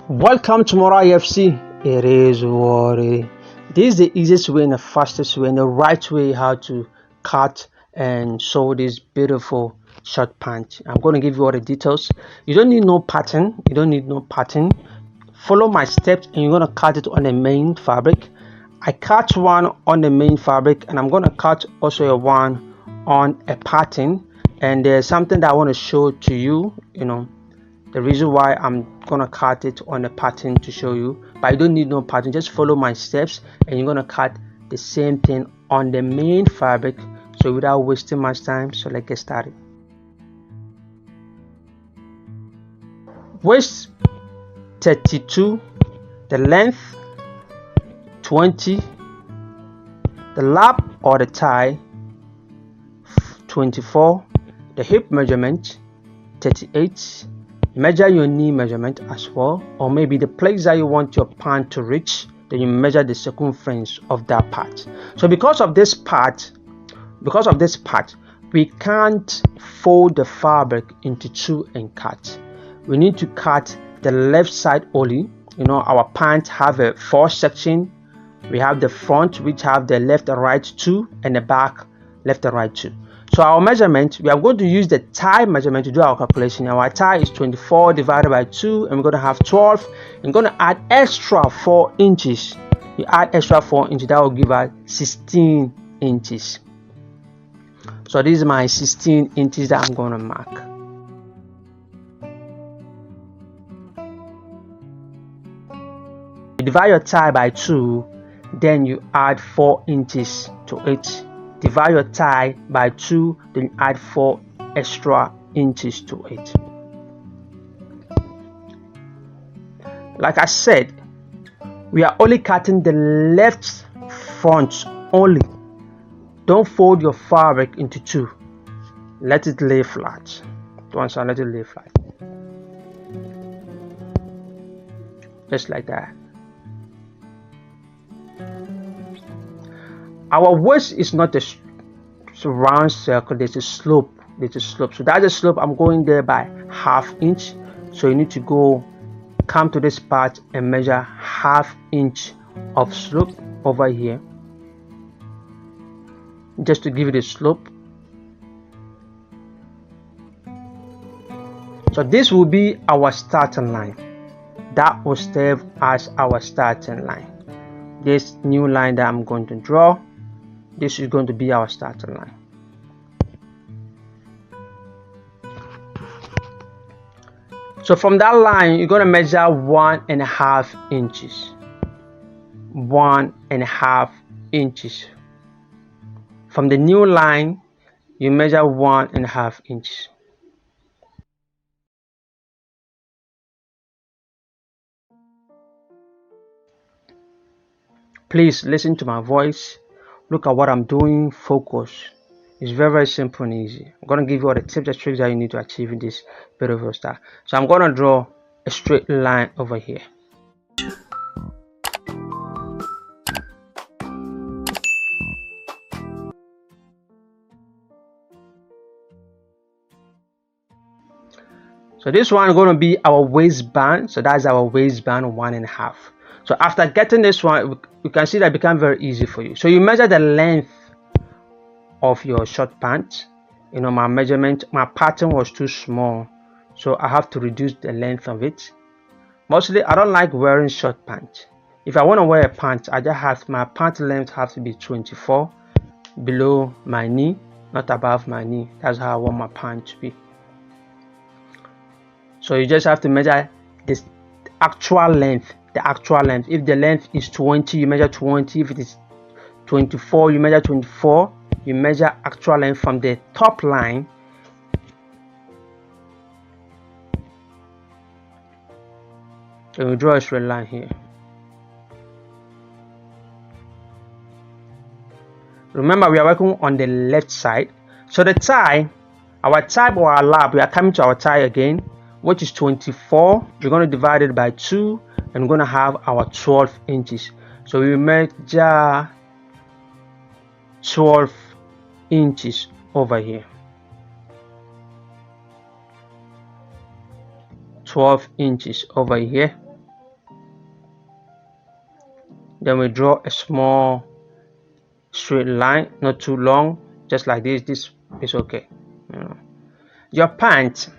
Welcome to Mora FC. It is what it is. This is the easiest way and the fastest way and the right way how to cut and sew this beautiful short pant. I'm going to give you all the details. You don't need no pattern. Follow my steps and you're going to cut it on the main fabric. I cut one on the main fabric and I'm going to cut also a one on a pattern. And there's something that I want to show to you, the reason why I'm gonna cut it on a pattern to show you, but I don't need no pattern. Just follow my steps and you're gonna cut the same thing on the main fabric, so without wasting much time. So let's get started. Waist 32, the length 20, the lap or the tie 24, the hip measurement 38. Measure your knee measurement as well, or maybe the place that you want your pant to reach, then you measure the circumference of that part. So because of this part, we can't fold the fabric into two and cut. We need to cut the left side only. Our pants have a four section. We have the front, which have the left and right two, and the back left and right two. So our measurement, we are going to use the tie measurement to do our calculation. Our tie is 24 divided by 2, and we're going to have 12. I'm going to add extra 4 inches. You add extra 4 inches, that will give us 16 inches. So this is my 16 inches that I'm going to mark. You divide your tie by 2, then you add 4 inches to it. Divide your tie by 2, then add 4 extra inches to it. Like I said, we are only cutting the left front only. Don't fold your fabric into two. Let it lay flat. Let it lay flat. Just like that. Our waist is not a round circle, there's a slope. So that's a slope. I'm going there by ½ inch. So you need to come to this part and measure ½ inch of slope over here, just to give it a slope. So this will be our starting line. That will serve as our starting line. This new line that I'm going to draw, this is going to be our starting line. So from that line, you're going to measure 1½ inches. 1½ inches. From the new line, you measure 1½ inches. Please listen to my voice. Look at what I'm doing. Focus. It's very, very simple and easy. I'm going to give you all the tips and tricks that you need to achieve this beautiful style. So I'm going to draw a straight line over here. So this one is going to be our waistband. So that's our waistband 1½. So after getting this one, you can see that it became very easy for you. So you measure the length of your short pants. My pattern was too small, so I have to reduce the length of it. Mostly I don't like wearing short pants. If I want to wear a pant, I just have my pant length have to be 24 below my knee, not above my knee. That's how I want my pant to be. So you just have to measure this actual length. If the length is 20, you measure 20. If it is 24, you measure 24. You measure actual length from the top line. And we draw a straight line here. Remember, we are working on the left side. So the tie, our tie or our lap, we are coming to our tie again, which is 24. We're going to divide it by 2, and we're going to have our 12 inches. So we measure 12 inches over here. 12 inches over here. Then we draw a small straight line, not too long, just like this. This is okay. Your pant,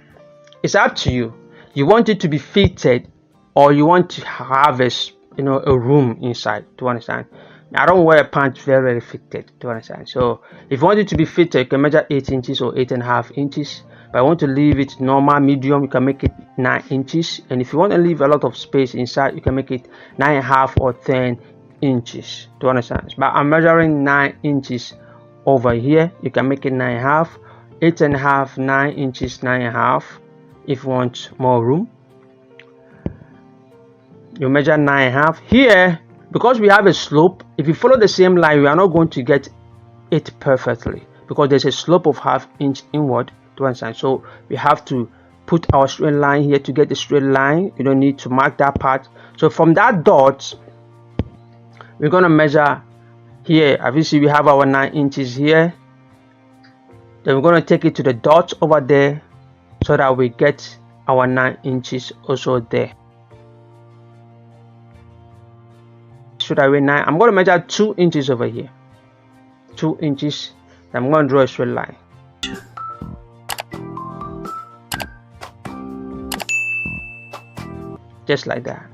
it's up to you. You want it to be fitted, or you want to have a room inside. To understand? I don't wear pants very fitted. To understand? So if you want it to be fitted, you can measure 8 inches or 8.5 inches. But I want to leave it normal, medium, you can make it 9 inches. And if you want to leave a lot of space inside, you can make it 9.5 or 10 inches. To understand? But I'm measuring 9 inches over here. You can make it 9.5, 8.5, 9 inches, 9.5. If you want more room, you measure 9.5 here. Because we have a slope, if you follow the same line, we are not going to get it perfectly, because there's a slope of 1/2 inch inward. To understand? So we have to put our straight line here to get the straight line. You don't need to mark that part. So from that dot, we're going to measure here. Obviously we have our 9 inches here. Then we're going to take it to the dot over there, so that we get our 9 inches also there. Should I weigh 9? I'm going to measure 2 inches over here. 2 inches. I'm going to draw a straight line. Just like that.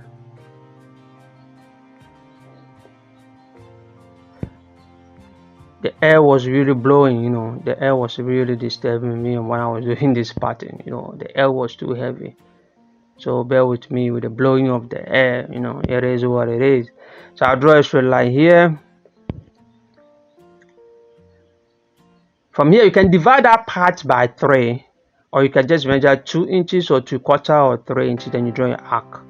The air was really blowing, the air was really disturbing me when I was doing this pattern. The air was too heavy. So bear with me with the blowing of the air. It is what it is. So I'll draw a straight line here. From here, you can divide that part by 3, or you can just measure 2 inches or 2/4 or 3 inches. Then you draw your arc.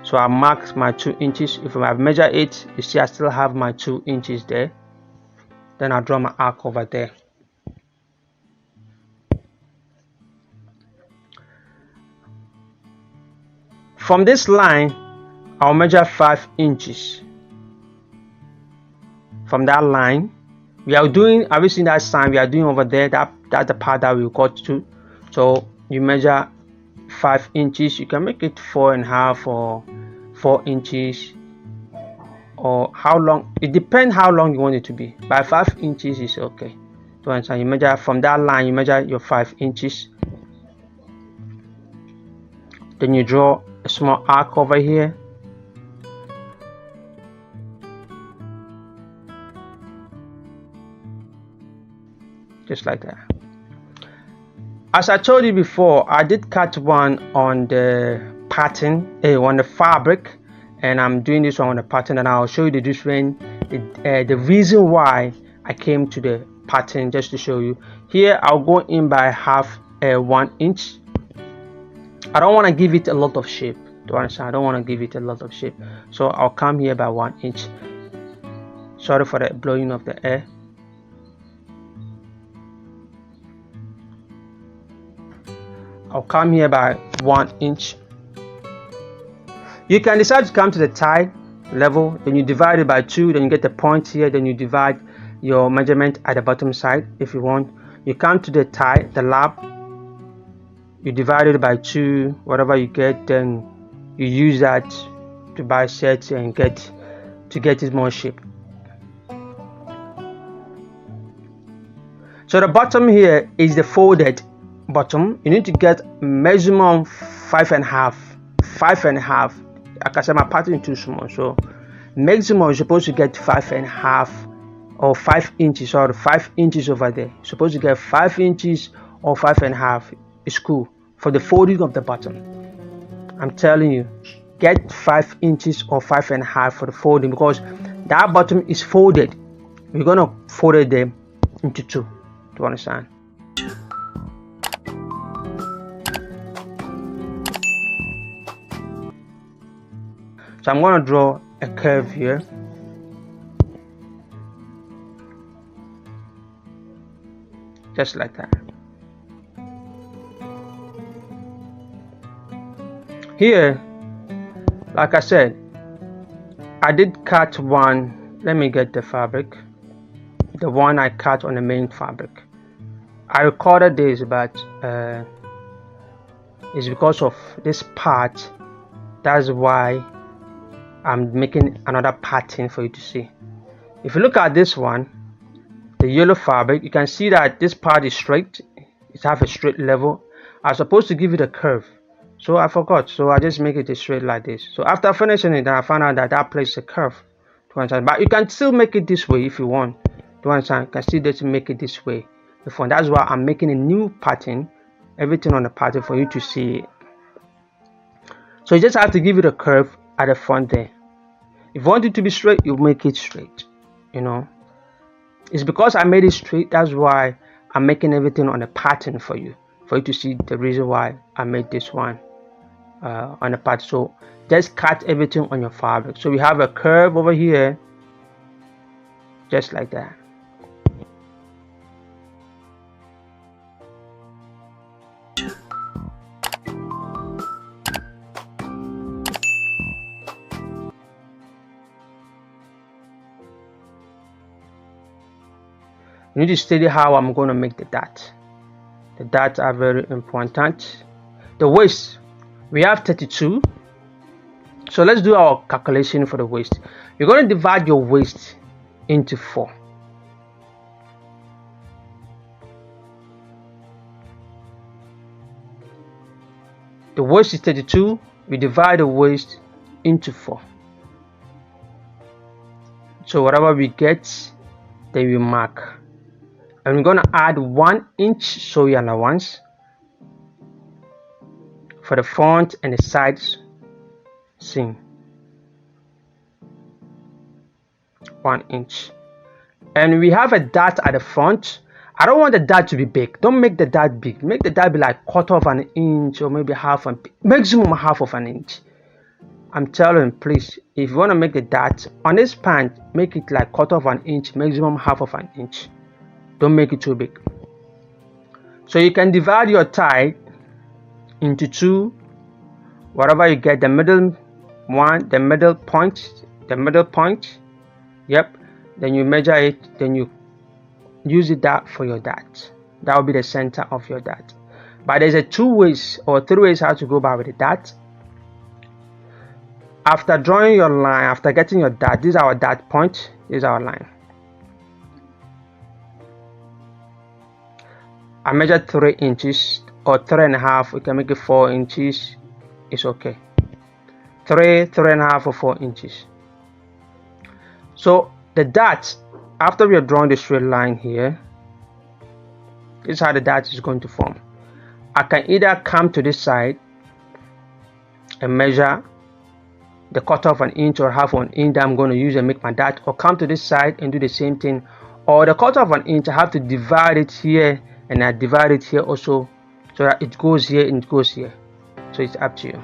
So I marked my 2 inches. If I measure it, you see I still have my 2 inches there. Then I'll draw my arc over there. From this line, I'll measure 5 inches. From that line, we are doing, have you seen that sign we are doing over there? That's the part that we got to. So you measure 5 inches. You can make it 4.5 or 4 inches, or how long. It depends how long you want it to be. By 5 inches is okay. So you measure from that line, you measure your 5 inches. Then you draw a small arc over here. Just like that. As I told you before, I did cut one on the pattern, on the fabric, and I'm doing this one on the pattern, and I'll show you the difference, the reason why I came to the pattern, just to show you. Here I'll go in by 1/2 inch. I don't want to give it a lot of shape. To understand, I don't want to give it a lot of shape, so I'll come here by 1 inch. Sorry for the blowing of the air. I'll come here by 1 inch. You can decide to come to the tie level, then you divide it by 2, then you get the point here, then you divide your measurement at the bottom side if you want. You come to the tie, the lap, you divide it by 2, whatever you get, then you use that to buy sets and get it more shape. So the bottom here is the folded bottom. You need to get maximum 5.5. Like I said, my pattern is too small, so maximum you're supposed to get 5.5 or 5 inches, or 5 inches over there. You're supposed to get 5 inches or 5.5. It's cool for the folding of the bottom. I'm telling you, get 5 inches or 5.5 for the folding, because that bottom is folded. We're gonna fold it them into 2. To understand. So I'm going to draw a curve here. Just like that. Here, like I said, I did cut one. Let me get the fabric. The one I cut on the main fabric. I recorded this, but it's because of this part. That's why I'm making another pattern for you to see. If you look at this one, the yellow fabric, you can see that this part is straight. It has a straight level. I'm supposed to give it a curve, so I forgot, so I just make it a straight like this. So after finishing it, I found out that that place is a curve. But you can still make it this way if you want. Do you understand? You can still just make it this way. That's why I'm making a new pattern, everything on the pattern for you to see it. So you just have to give it a curve at the front there. If you want it to be straight, you make it straight. It's because I made it straight, that's why I'm making everything on a pattern for you to see the reason why I made this one on the pattern. So just cut everything on your fabric. So we have a curve over here, just like that. You need to study how I'm going to make the dot. The dots are very important. The waist, we have 32. So let's do our calculation for the waist. You're going to divide your waist into 4. The waist is 32. We divide the waist into 4. So whatever we get, then we mark. And we're going to add 1 inch sewing allowance for the front and the sides seam. 1 inch. And we have a dot at the front. I don't want the dot to be big. Don't make the dot big. Make the dot be like 1/4 of an inch or maybe maximum half of an inch. I'm telling you, please, if you want to make the dot on this pant, make it like 1/4 of an inch, maximum half of an inch. Don't make it too big. So you can divide your tie into 2. Whatever you get, the middle one, the middle point. Yep. Then you measure it. Then you use that for your dot. That will be the center of your dot. But there's 2 ways or 3 ways how to go about with the dot. After drawing your line, after getting your dot, this is our dot point. This is our line. I measured 3 inches or 3.5. We can make it 4 inches. It's okay. 3.5 or 4 inches. So the dot, after we have drawn the straight line here, this is how the dot is going to form. I can either come to this side and measure the 1/4 of an inch or half of an inch that I'm going to use and make my dot, or come to this side and do the same thing, or the 1/4 of an inch I have to divide it here and I divide it here also, so that it goes here and it goes here. So it's up to you.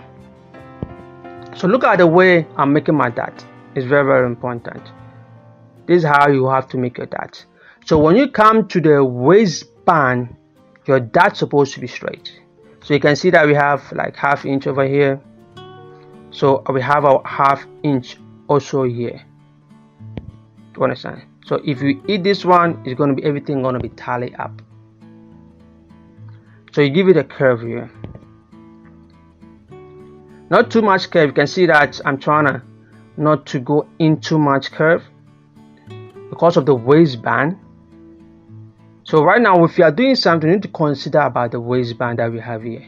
So look at the way I'm making my dot. It's very, very important. This is how you have to make your dot. So when you come to the waistband, your dot's supposed to be straight. So you can see that we have like 1/2 inch over here. So we have our 1/2 inch also here. Do you understand? So if you eat this one, it's going to be everything going to be tallied up. So you give it a curve here. Not too much curve. You can see that I'm trying not to go in too much curve because of the waistband. So right now, if you are doing something, you need to consider about the waistband that we have here.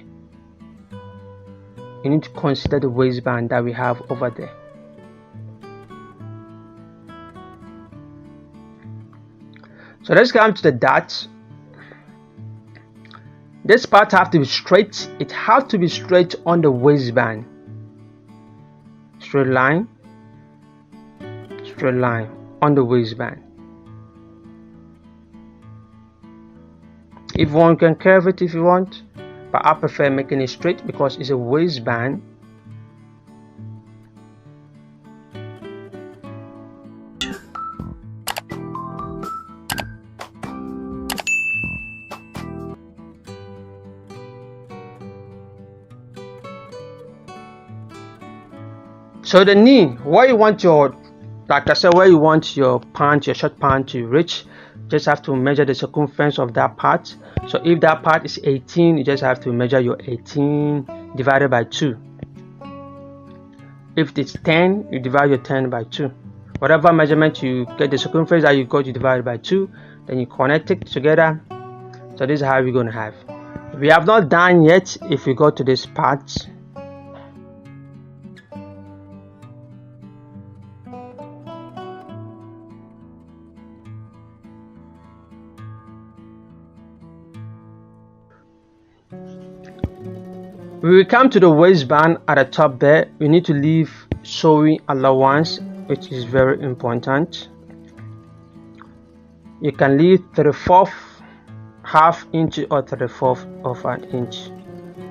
You need to consider the waistband that we have over there. So let's come to the dots. This part have to be straight. It has to be straight on the waistband. Straight line on the waistband. If one can curve it if you want, but I prefer making it straight because it's a waistband. So the knee, where you want your, like I said, where you want your pant, your short pant to reach, just have to measure the circumference of that part. So if that part is 18, you just have to measure your 18 divided by 2. If it's 10, you divide your 10 by 2. Whatever measurement you get, the circumference that you got, you divide it by 2. Then you connect it together. So this is how we're going to have. We have not done yet. If we go to this part, we will come to the waistband at the top there. We need to leave sewing allowance, which is very important. You can leave 3/4 half inch or 3/4 of an inch.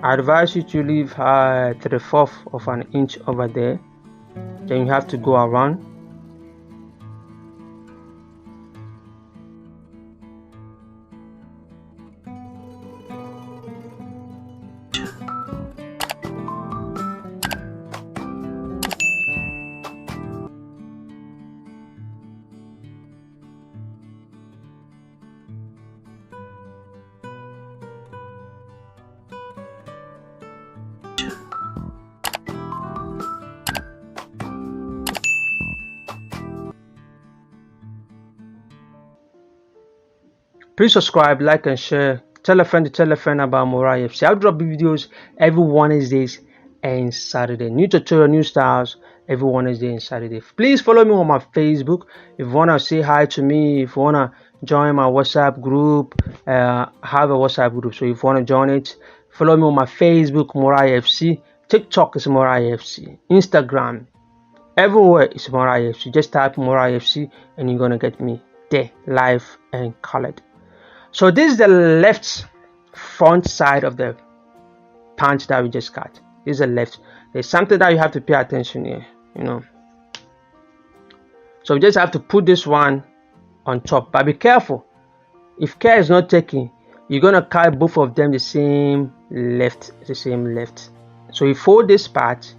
I advise you to leave 3/4 of an inch over there. Then you have to go around. Please subscribe, like, and share. Tell a friend to tell a friend about Morai FC. I'll drop videos every Wednesdays and Saturday. New tutorial, new styles every Wednesday and Saturday. Please follow me on my Facebook. If you want to say hi to me, if you want to join my WhatsApp group, I have a WhatsApp group. So if you want to join it, follow me on my Facebook, Morai FC. TikTok is Morai FC. Instagram, everywhere is Morai FC. Just type Morai FC and you're going to get me there, live and colored. So this is the left front side of the pant that we just cut. This is the left. There's something that you have to pay attention here, So we just have to put this one on top. But be careful. If care is not taken, you're gonna cut both of them the same left. So you fold this part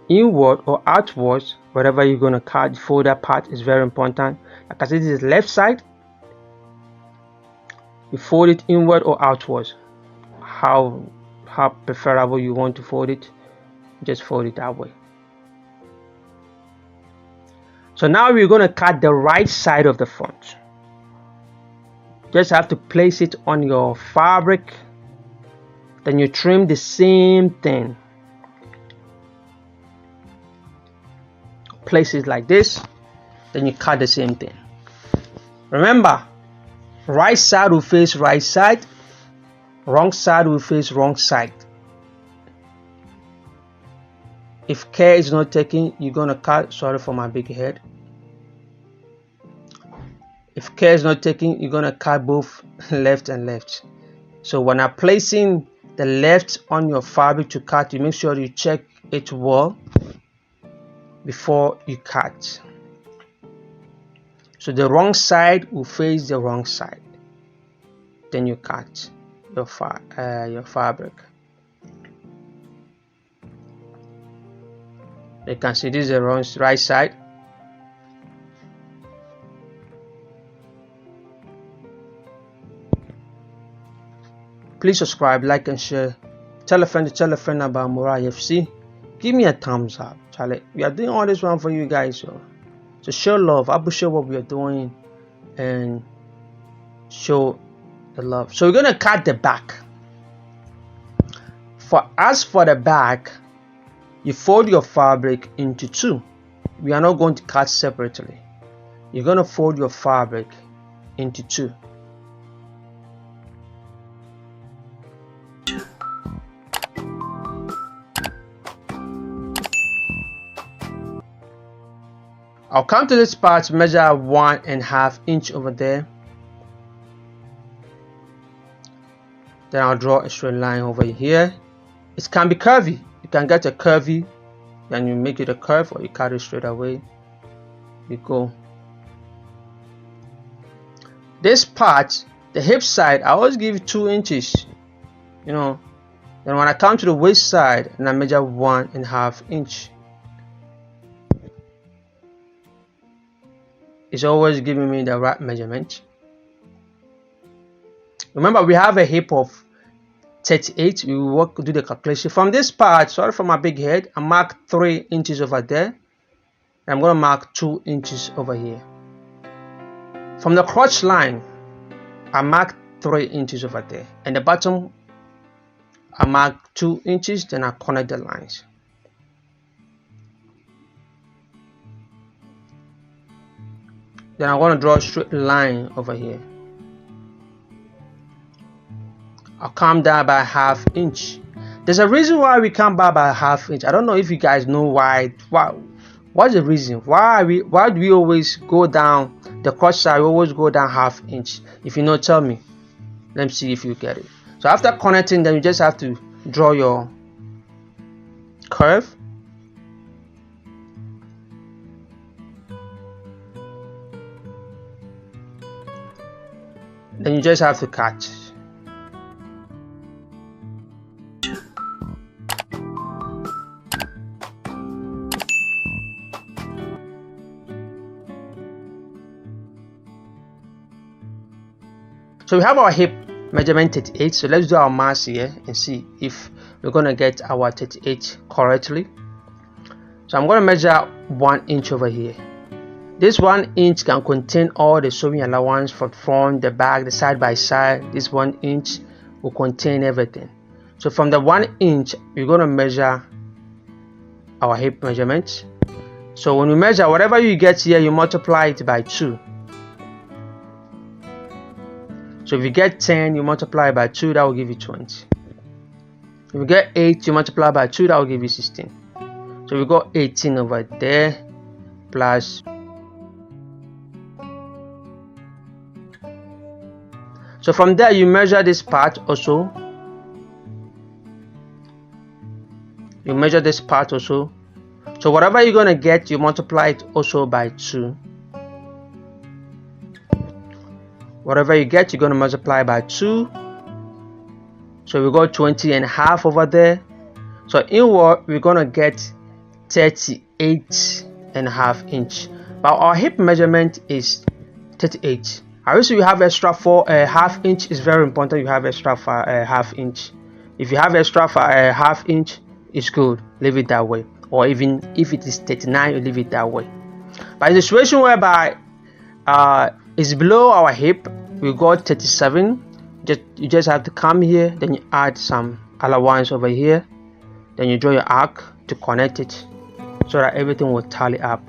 inward or outwards, whatever you're gonna cut. Fold that part is very important. Like I said, this is left side. You fold it inward or outwards, how preferable you want to fold it, just fold it that way. So now we're going to cut the right side of the front. Just have to place it on your fabric, then you trim the same thing. Place it like this, then you cut the same thing. Remember, right side will face right side, wrong side will face wrong side. If care is not taken, you're gonna cut. Sorry for my big head. If care is not taken, you're gonna cut both left and left. So when I'm placing the left on your fabric to cut, you make sure you check it well before you cut. So the wrong side will face the wrong side. Then you cut your fabric. You can see this is the right side. Please subscribe, like, and share. Tell a friend to tell a friend about Morai FC. Give me a thumbs up, Charlie. We are doing all this one for you guys, so show love. I appreciate what we are doing and show the love. So we're gonna cut the back. For the back, you fold your fabric into two. We are not going to cut separately. You're gonna fold your fabric into two. I'll come to this part, measure 1.5 inch over there. Then I'll draw a straight line over here. It can be curvy. You can get a curvy, then you make it a curve, or you cut it straight away. You go. This part, the hip side, I always give 2 inches. Then when I come to the waist side, and I measure 1.5 inch. It's always giving me the right measurement. Remember, we have a hip of 38. We will do the calculation from this part. Sorry for my big head. I mark 3 inches over there. I'm going to mark 2 inches over here. From the crotch line, I mark 3 inches over there, and the bottom I mark 2 inches. Then I connect the lines. Then I'm going to draw a straight line over here. I'll come down by ½ inch. There's a reason why we come down by ½ inch. I don't know if you guys know why. What's the reason? Why do we always go down the crotch side? We always go down ½ inch. If you know, tell me. Let me see if you get it. So after connecting, then you just have to draw your curve. Then you just have to cut. So we have our hip measurement 38. So let's do our mass here and see if we're going to get our 38 correctly. So I'm going to measure 1 inch over here. This 1 inch can contain all the sewing allowance from front, the back, the side by side. This 1 inch will contain everything. So from the 1 inch, we're going to measure our hip measurement. So when we measure, whatever you get here, you multiply it by 2. So if you get 10, you multiply by 2, that will give you 20. If you get 8, you multiply by 2, that will give you 16. So we got 18 over there plus. So from there, you measure this part also. You measure this part also. So whatever you're going to get, you multiply it also by 2. Whatever you get, you're going to multiply by 2. So we got 20.5 over there. So inward, we're going to get 38.5 inch. But our hip measurement is 38. I wish you have extra for ½ inch. Is very important. You have extra for ½ inch. If you have extra for ½ inch, it's good. Leave it that way. Or even if it is 39, you leave it that way. But in the situation whereby it's below our hip, we got 37. You just have to come here, then you add some allowance over here, then you draw your arc to connect it so that everything will tally up.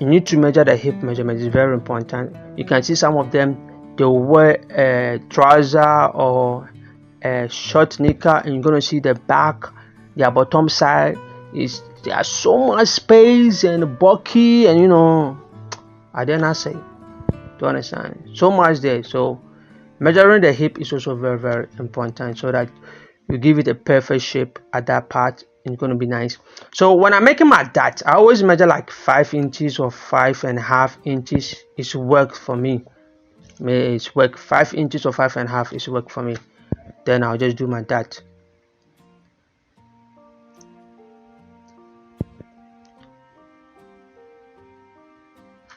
You need to measure the hip measurement. It's very important. You can see some of them, they'll wear a trouser or a short knicker, and you're going to see the back, their bottom side is there's so much space and bulky, and I dare not say. Do you understand? So much there. So measuring the hip is also very, very important so that you give it a perfect shape at that part. It's going to be nice. So when I'm making my dart, I always measure like 5 inches or 5.5 inches. It's work for me. It's work 5 inches or 5.5 is work for me. Then I'll just do my dart.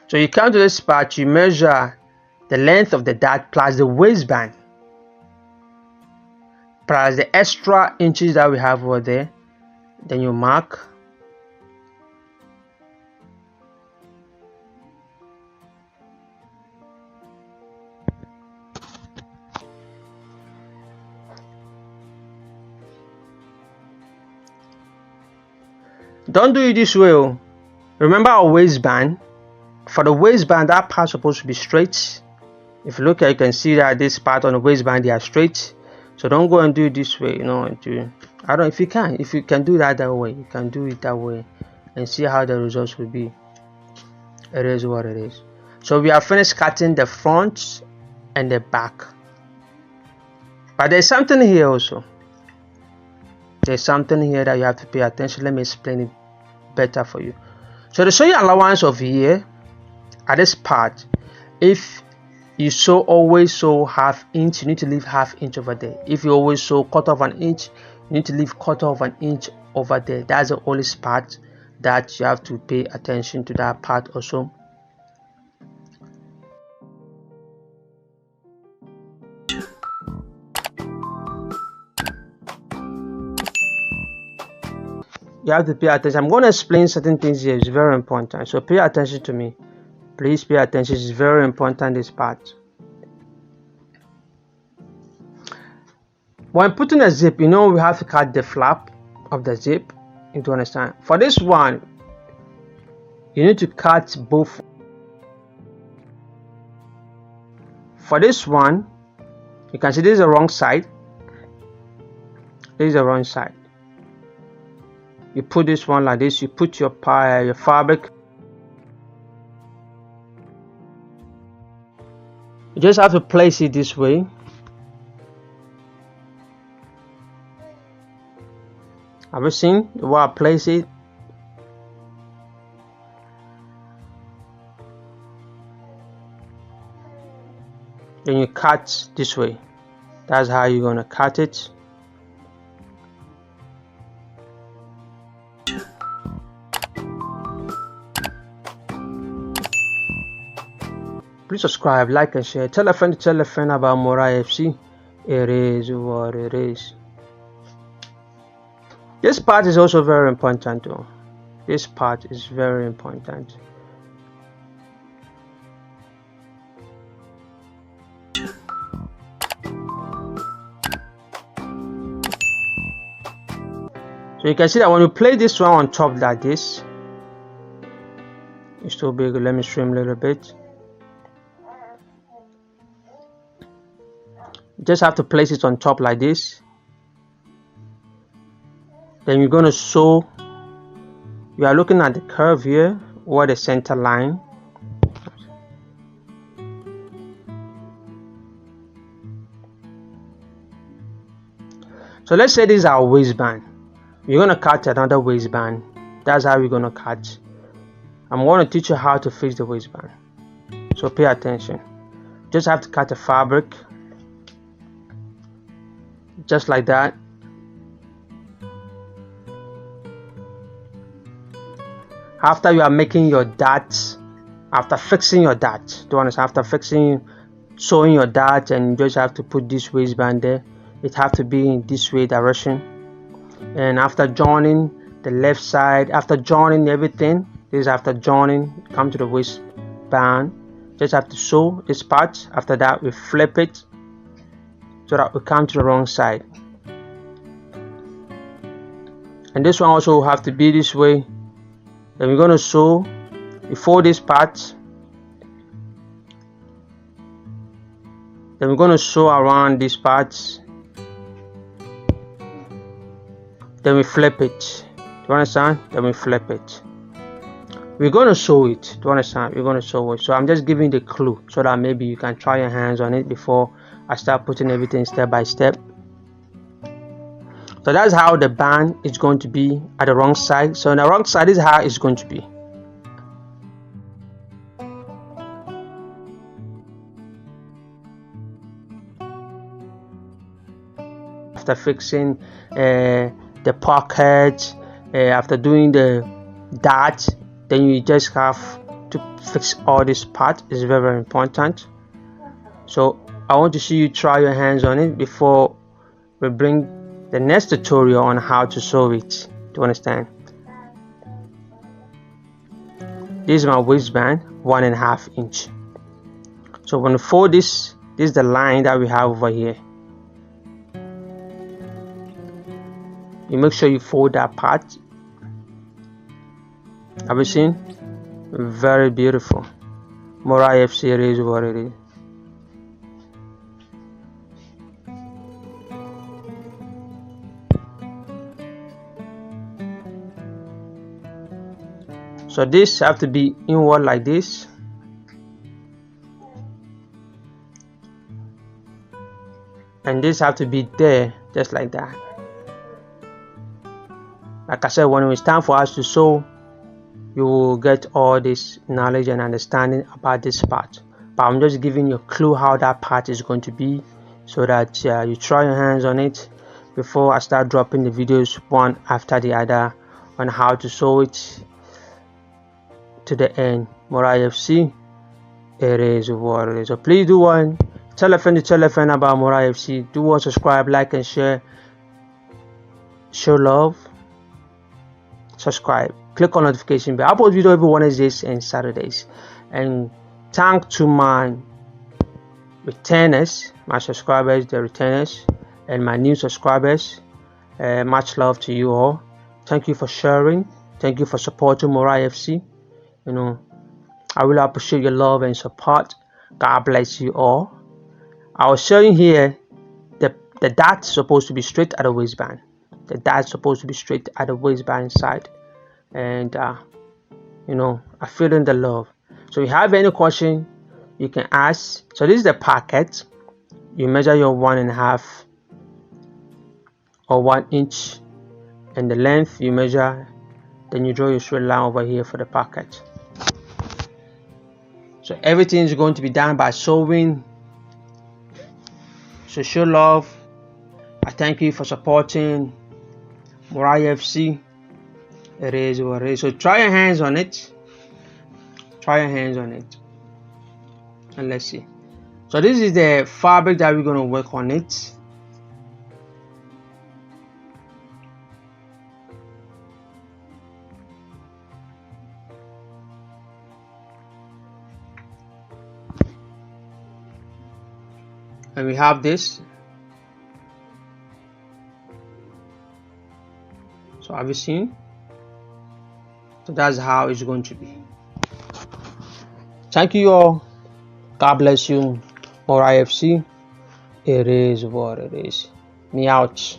So you come to this part, you measure the length of the dart plus the waistband plus the extra inches that we have over there. Then you mark. Don't do it this way. Remember our waistband. For the waistband, that part is supposed to be straight. If you look at it, you can see that this part on the waistband, they are straight. So don't go and do it this way, I don't know if you can do that way, you can do it that way and see how the results will be. It is what it is. So we have finished cutting the front and the back. But there's something here also. There's something here that you have to pay attention. Let me explain it better for you. So the sewing allowance of here at this part, if you always sew ½ inch, you need to leave ½ inch over there. If you always sew 1/4 inch, you need to leave 1/4 inch over there. That's the only part that you have to pay attention to, that part also. you have to pay attention. I'm going to explain certain things here. It's very important, so pay attention to me. Please pay attention. It's very important, this part. When putting a zip, we have to cut the flap of the zip. You do understand? For this one, you need to cut both. For this one, you can see this is the wrong side. This is the wrong side. You put this one like this. You put your fabric. You just have to place it this way. Have you seen the way I place it? Then you cut this way. That's how you're gonna cut it. Please subscribe, like and share. Tell a friend about Morai FC. It is what it is. This part is also very important though. This part is very important. So you can see that when you play this one on top like this, it's too big. Let me trim a little bit. You just have to place it on top like this. Then you're going to sew. You are looking at the curve here, or the center line. So let's say this is our waistband. You're going to cut another waistband. That's how we're going to cut. I'm going to teach you how to fix the waistband. So pay attention. Just have to cut the fabric. Just like that. After you are making your darts, after fixing your dart, after sewing your dart, and you just have to put this waistband there. It have to be in this way direction. And after joining the left side, after joining everything, this is after joining, come to the waistband. Just have to sew this part. After that, we flip it so that we come to the wrong side. And this one also will have to be this way. Then we're going to sew. We fold this part. Then we're going to sew around these parts. Then we flip it. Do you understand? Then we flip it. We're going to sew it. Do you understand? We're going to sew it. So I'm just giving the clue so that maybe you can try your hands on it before I start putting everything step by step. So that's how the band is going to be at the wrong side. So on the wrong side is how it's going to be. After fixing the pocket, after doing the dart, then you just have to fix all this part. It's very, very important. So I want to see you try your hands on it before we bring the next tutorial on how to sew it. Do you understand? This is my waistband, 1.5 inch. So when you fold this is the line that we have over here. You make sure you fold that part. Have you seen? Very beautiful. Morai FC is what it is. So this have to be inward like this. And this have to be there just like that. Like I said, when it's time for us to sew, you will get all this knowledge and understanding about this part. But I'm just giving you a clue how that part is going to be, so that you try your hands on it before I start dropping the videos one after the other on how to sew it to the end. Morai FC, it is what it is. So please do one. Tell a friend about Morai FC. Do one, subscribe, like and share. Show love. subscribe, click on notification bell. I upload video every Wednesdays and Saturdays. And thank to my returners, my subscribers, the returners, and my new subscribers. Much love to you all. Thank you for sharing. Thank you for supporting Morai FC. You know, I really appreciate your love and support. God bless you all. I was showing here the dart supposed to be straight at the waistband. The dart supposed to be straight at the waistband side, and you know, I feel in the love. So if you have any question, you can ask. So this is the pocket. You measure your 1.5 or 1 inch, and the length you measure. Then you draw your straight line over here for the pocket. So everything is going to be done by sewing. So show love. I thank you for supporting Morai FC. It is what it is. So try your hands on it. Try your hands on it. And let's see. So this is the fabric that we're going to work on it. And we have this. So have you seen? So that's how it's going to be. Thank you all. God bless you. Morai FC. It is what it is. Me out.